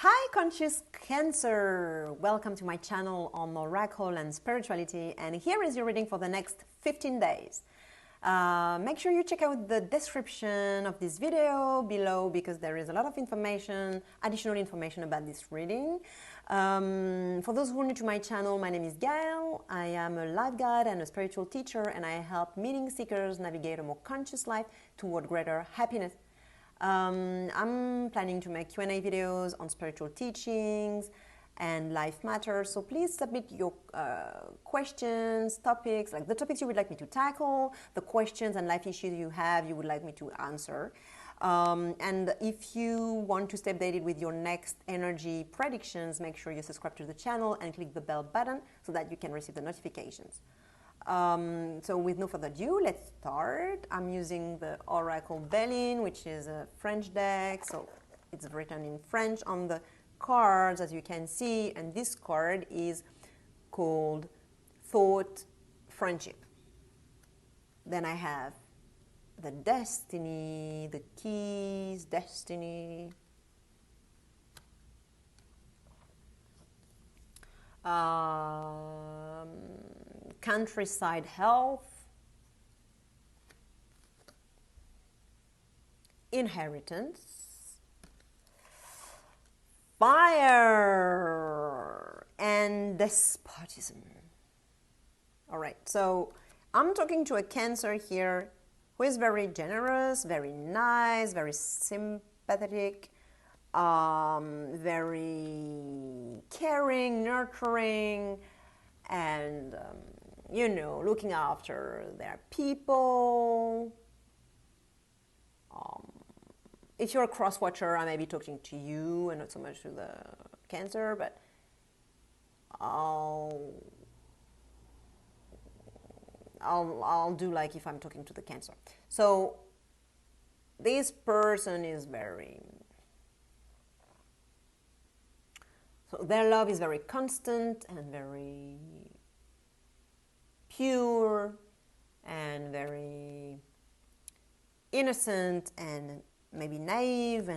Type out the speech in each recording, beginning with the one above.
Hi conscious Cancer! Welcome to my channel on Oracle and spirituality, and here is your reading for the next 15 days. Make sure you check out the description of this video below because there is a lot of information, additional information about this reading. For those who are new to my channel, my name is Gail. I am a life guide and a spiritual teacher, and I help meaning seekers navigate a more conscious life toward greater happiness. I'm planning to make Q&A videos on spiritual teachings and life matters, so please submit your questions, topics, like the topics you would like me to tackle, the questions and life issues you would like me to answer. And if you want to stay updated with your next energy predictions, make sure you subscribe to the channel and click the bell button so that you can receive the notifications. So with no further ado, let's start. I'm using the Oracle Belline, which is a French deck, so it's written in French on the cards, as you can see, and this card is called Thought Friendship. Then I have the Destiny, the Keys, Destiny. Countryside Health, Inheritance, Fire, and Despotism. All right, so I'm talking to a Cancer here who is very generous, very nice, very sympathetic, very caring, nurturing, and you know, looking after their people. If you're a cross watcher, I may be talking to you and not so much to the Cancer, but I'll do like if I'm talking to the Cancer. So this person is so their love is very constant and very pure and very innocent and maybe naive,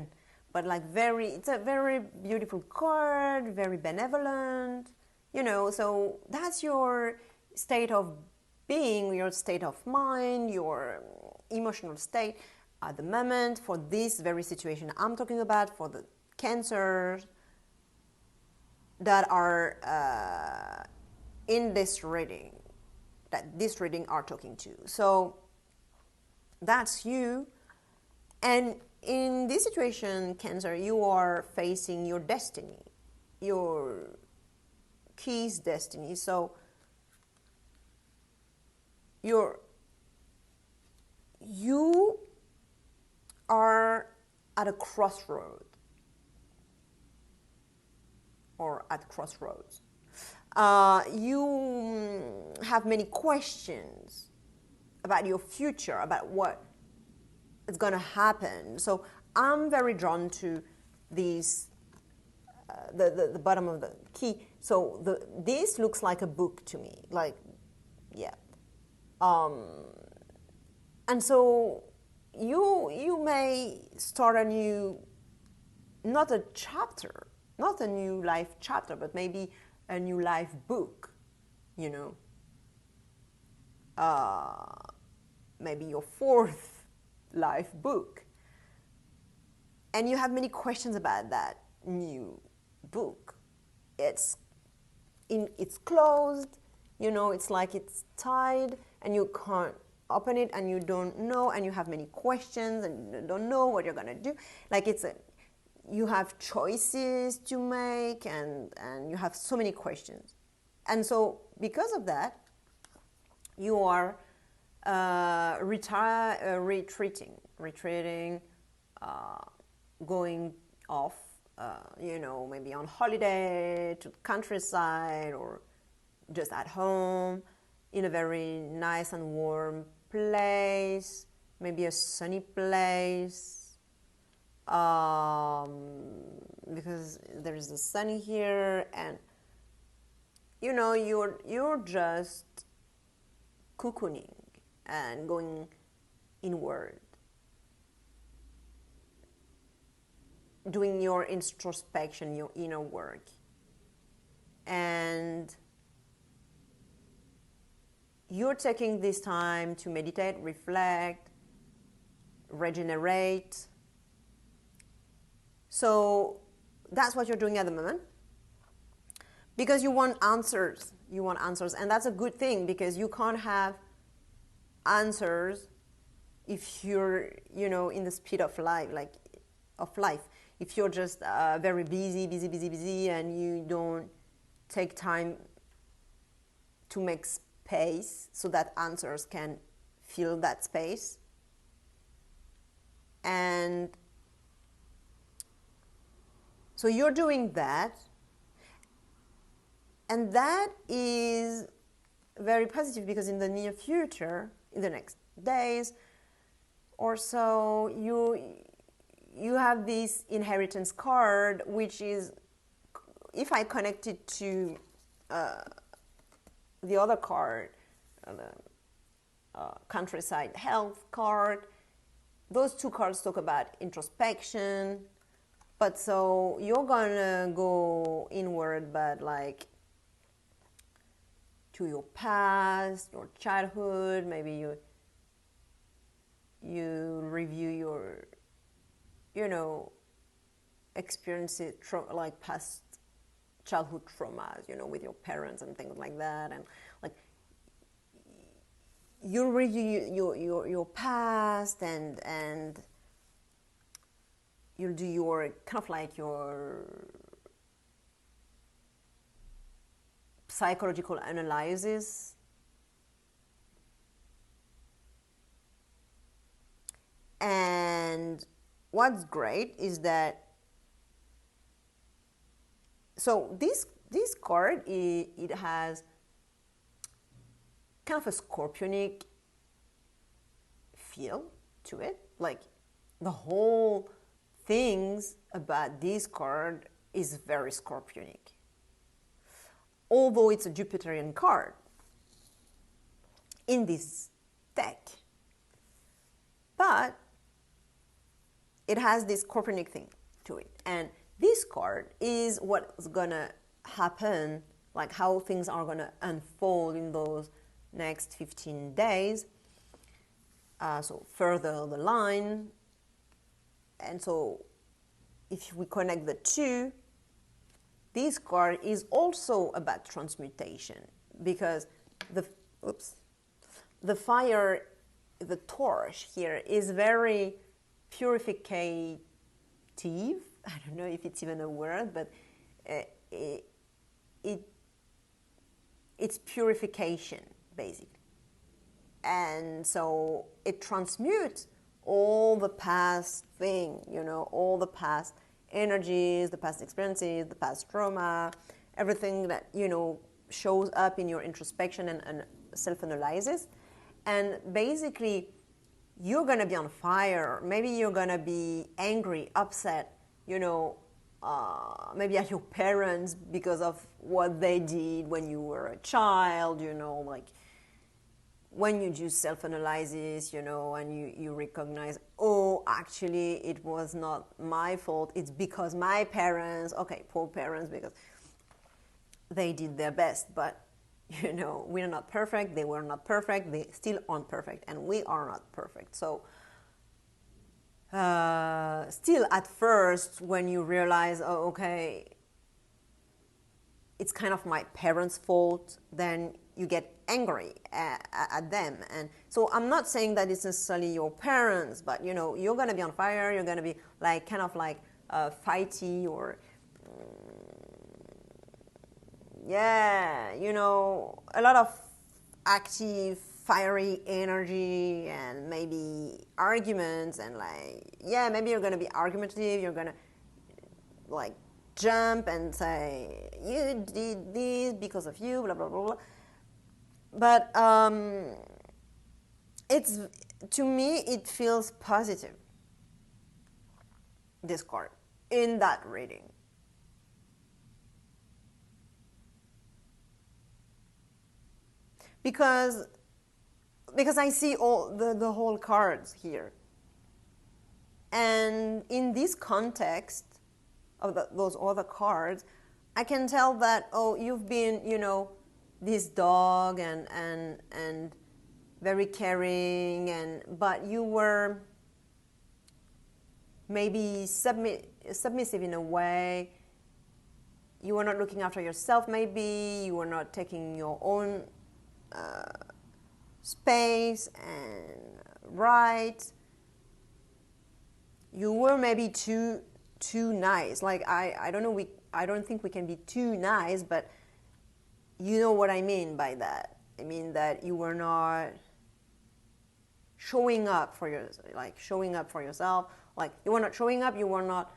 but like it's a very beautiful card, very benevolent, you know. So that's your state of being, your state of mind, your emotional state at the moment for this very situation I'm talking about, for the Cancers that are in this reading, that this reading are talking to. So that's you. And in this situation, Cancer, you are facing your destiny, your Keys destiny. So you are at a crossroad or at crossroads. You have many questions about your future, about what is going to happen. So I'm very drawn to these, the bottom of the key. So this looks like a book to me, like, yeah. And so you may start a new, not a chapter, not a new life chapter, but maybe a new life book, you know. Maybe your fourth life book, and you have many questions about that new book. It's closed, you know, it's like it's tied and you can't open it and you don't know, and you have many questions and you don't know what you're gonna do. Like you have choices to make and you have so many questions, and so because of that you are retreating, going off, you know, maybe on holiday to the countryside or just at home in a very nice and warm place, maybe a sunny place, because there is the sun here, and you know, you're just cocooning and going inward. doing your introspection, your inner work. And you're taking this time to meditate, reflect, regenerate. So that's what you're doing at the moment. Because you want answers. You want answers. And that's a good thing, because you can't have answers if you're, in the speed of life, If you're just very busy, and you don't take time to make space so that answers can fill that space. And so you're doing that. And that is very positive, because in the near future, in the next days or so, you have this inheritance card, which is, if I connect it to the other card, the countryside health card, those two cards talk about introspection. But so you're gonna go inward, but like to your past, your childhood. Maybe you review your, experiences, like past childhood traumas, with your parents and things like that. And like you review your past, and you'll do your kind of like your psychological analysis. And what's great is that, so this card, it has kind of a scorpionic feel to it. Like the whole things about this card is very scorpionic, although it's a Jupiterian card in this deck. But it has this scorpionic thing to it. And this card is what's gonna happen, like how things are gonna unfold in those next 15 days. So further the line. And so if we connect the two, this card is also about transmutation, because the fire, the torch here is very purificative. I don't know if it's even a word, but it's purification, basically. And so it transmutes all the past thing, all the past energies, the past experiences, the past trauma, everything that, shows up in your introspection and self-analysis. And basically, you're going to be on fire. Maybe you're going to be angry, upset, maybe at your parents because of what they did when you were a child, like when you do self-analysis, and you recognize, oh, actually, it was not my fault. It's because my parents, okay, poor parents, because they did their best. But, we're not perfect. They were not perfect. They still aren't perfect. And we are not perfect. So still at first, when you realize, oh, okay, it's kind of my parents' fault, then you get angry at them. And so I'm not saying that it's necessarily your parents, but you're going to be on fire. You're going to be like kind of like fighty, or a lot of active, fiery energy, and maybe arguments, and maybe you're going to be argumentative. You're going to like jump and say, you did this because of you, blah, blah, blah, blah. But to me, it feels positive, this card, in that reading. Because I see all the whole cards here. And in this context, of those other cards, I can tell that, oh, you've been, you know, this dog and very caring, but you were maybe submissive in a way. You were not looking after yourself, maybe. You were not taking your own space and right. You were maybe too nice. Like, I don't know, I don't think we can be too nice, but you know what I mean by that. I mean that you were not showing up for yourself. Like, you were not showing up, you were not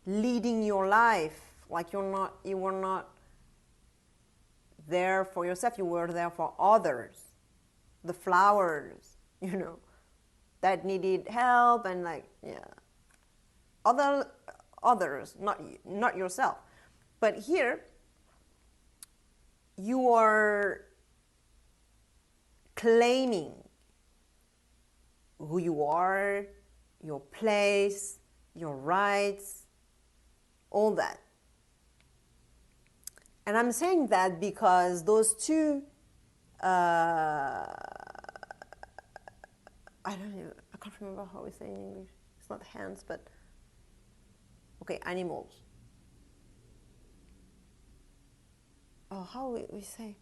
leading your life. Like, you were not there for yourself, you were there for others. The flowers, you know, that needed help, and like, yeah, others, not yourself. But here you are claiming who you are, your place, your rights, all that. And I'm saying that because those two, I can't remember how we say in English. It's not hands, but okay, animals. Oh, how we say?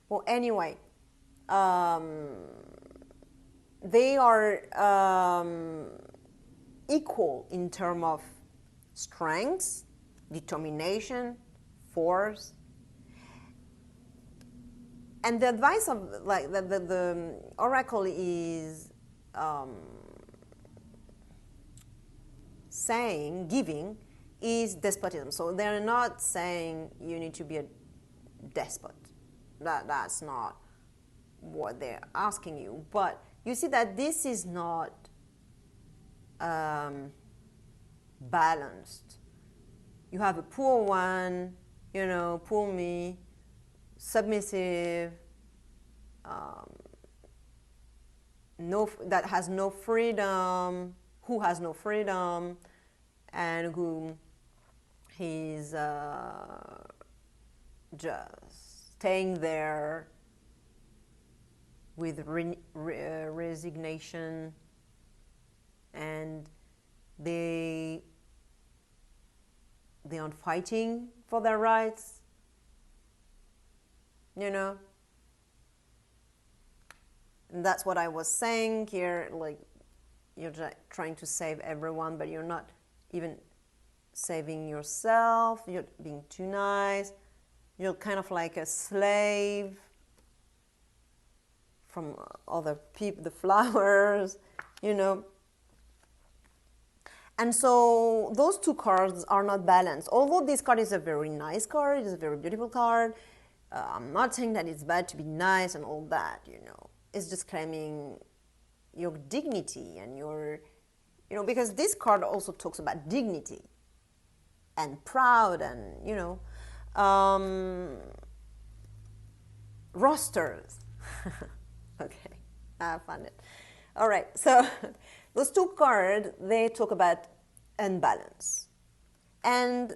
Well, anyway, they are equal in terms of strengths, determination, force. And the advice of, like, the oracle is giving is despotism. So they're not saying you need to be a despot. That's not what they're asking you. But you see that this is not balanced. You have a poor one, you know, poor me, submissive, that has no freedom, who has no freedom, and who he's just staying there with resignation, and they aren't fighting for their rights, you know. And that's what I was saying here, like, you're just trying to save everyone, but you're not even saving yourself. You're being too nice. You're kind of like a slave from other people, the flowers, you know. And so those two cards are not balanced. Although this card is a very nice card, it's a very beautiful card. I'm not saying that it's bad to be nice and all that, you know. It's just claiming your dignity and your, you know, because this card also talks about dignity and proud and, you know, rosters. Okay, I found it. All right, so those two cards, they talk about unbalance. And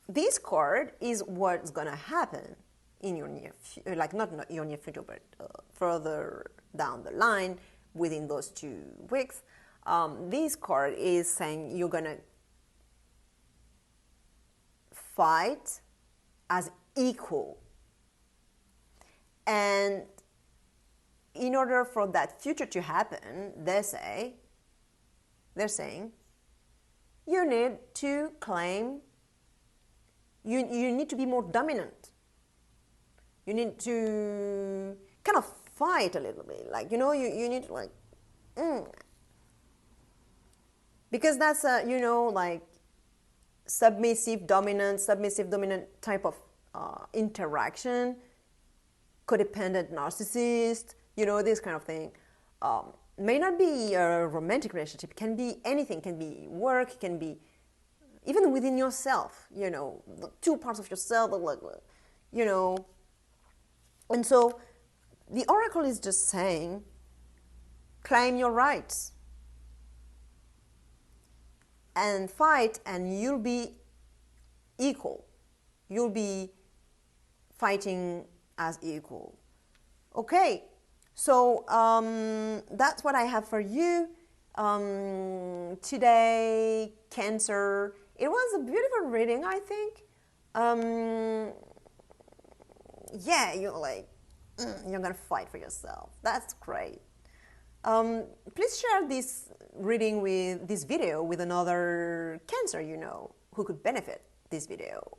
this card is what's going to happen in your near future, like not your near future, but further down the line within those 2 weeks. This card is saying you're going to fight as equal. And in order for that future to happen, they're saying you need to claim, you need to be more dominant. You need to kind of fight a little bit, like, you know, you need to, like, because that's a, you know, like submissive dominant type of interaction, codependent narcissist, you know, this kind of thing. May not be a romantic relationship, can be anything, can be work, can be even within yourself, you know, the 2 parts of yourself, like, you know. And so the oracle is just saying claim your rights, and fight, and you'll be equal. You'll be fighting as equal. Okay, so that's what I have for you today, Cancer. It was a beautiful reading, I think. Yeah, you're like, you're gonna fight for yourself. That's great. Please share this reading with this video with another Cancer you know who could benefit this video.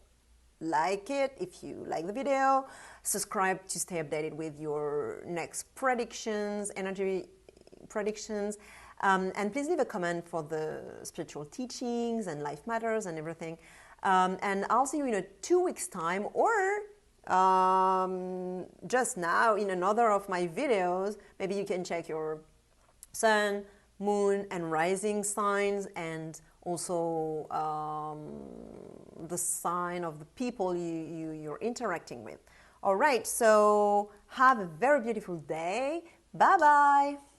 Like it if you like the video, subscribe to stay updated with your next predictions, energy predictions, and please leave a comment for the spiritual teachings and life matters and everything. And I'll see you in 2 weeks time, or just now in another of my videos. Maybe you can check your sun, moon and rising signs, and also the sign of the people you're interacting with. All right, so have a very beautiful day. Bye bye.